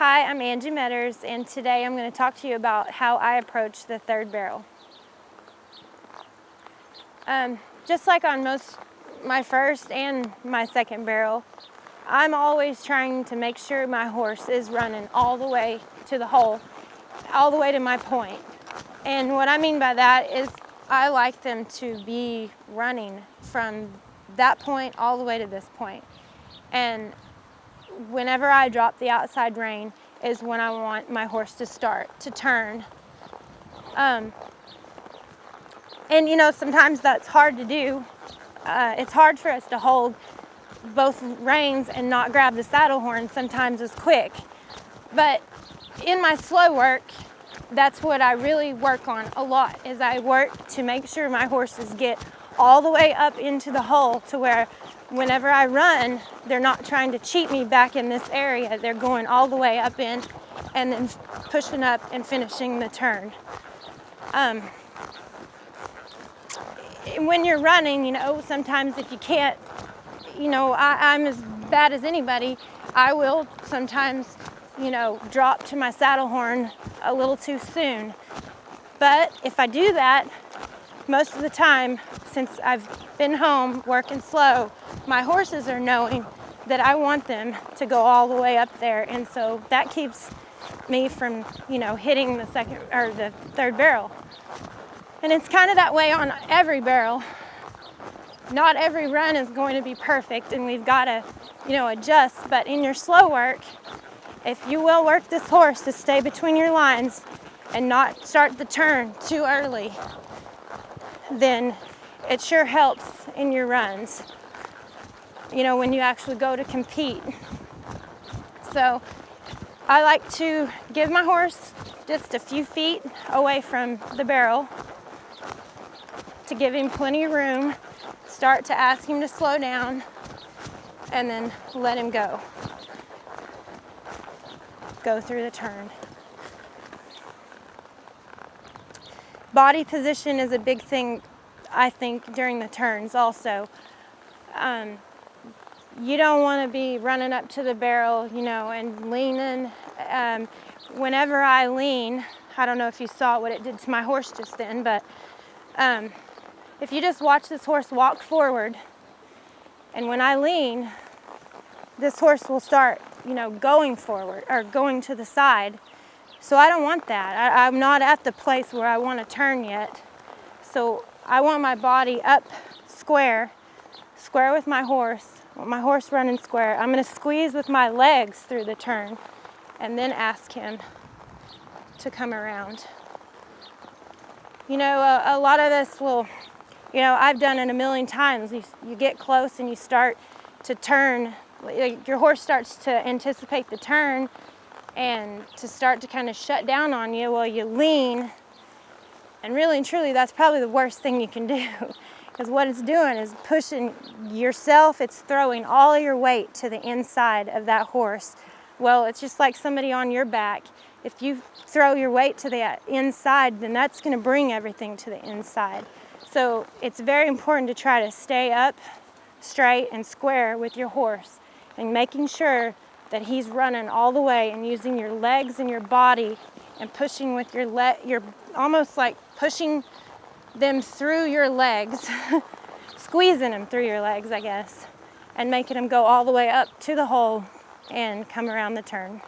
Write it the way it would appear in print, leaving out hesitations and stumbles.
Hi, I'm Angie Meadors, and today I'm going to talk to you about how I approach the third barrel. Just like on my first and my second barrel, I'm always trying to make sure my horse is running all the way to the hole, all the way to my point. And what I mean by that is I like them to be running from that point all the way to this point. And whenever I drop the outside rein is when I want my horse to start to turn. And you know, sometimes that's hard to do. It's hard for us to hold both reins and not grab the saddle horn sometimes as quick. But in my slow work, that's what I really work on a lot, is I work to make sure my horses get all the way up into the hole to where whenever I run, they're not trying to cheat me back in this area. They're going all the way up in and then pushing up and finishing the turn. When you're running, you know, sometimes if you can't, you know, I'm as bad as anybody. I will sometimes, you know, drop to my saddle horn a little too soon. But if I do that, most of the time, since I've been home working slow, my horses are knowing that I want them to go all the way up there, and so that keeps me from, you know, hitting the second or the third barrel. And it's kind of that way on every barrel. Not every run is going to be perfect, and we've got to, you know, adjust. But in your slow work, if you will work this horse to stay between your lines and not start the turn too early, then it sure helps in your runs, you know, when you actually go to compete. So I like to give my horse just a few feet away from the barrel to give him plenty of room, start to ask him to slow down, and then let him go through the turn. Body position is a big thing, I think, during the turns also. You don't want to be running up to the barrel, you know, and leaning. Whenever I lean, I don't know if you saw what it did to my horse just then, but if you just watch this horse walk forward, and when I lean, this horse will start, you know, going forward or going to the side. So I don't want that. I'm not at the place where I want to turn yet. So I want my body up square with my horse. I want my horse running square. I'm going to squeeze with my legs through the turn and then ask him to come around. You know, a lot of this will, you know, I've done it a million times. You get close and you start to turn. Your horse starts to anticipate the turn and to start to kind of shut down on you while you lean. And really and truly, that's probably the worst thing you can do, because what it's doing is pushing yourself. It's throwing all of your weight to the inside of that horse. Well, it's just like somebody on your back. If you throw your weight to the inside, then that's going to bring everything to the inside. So it's very important to try to stay up straight and square with your horse and making sure that he's running all the way and using your legs and your body and pushing with you're almost like pushing them through your legs, squeezing them through your legs, I guess, and making them go all the way up to the hole and come around the turn.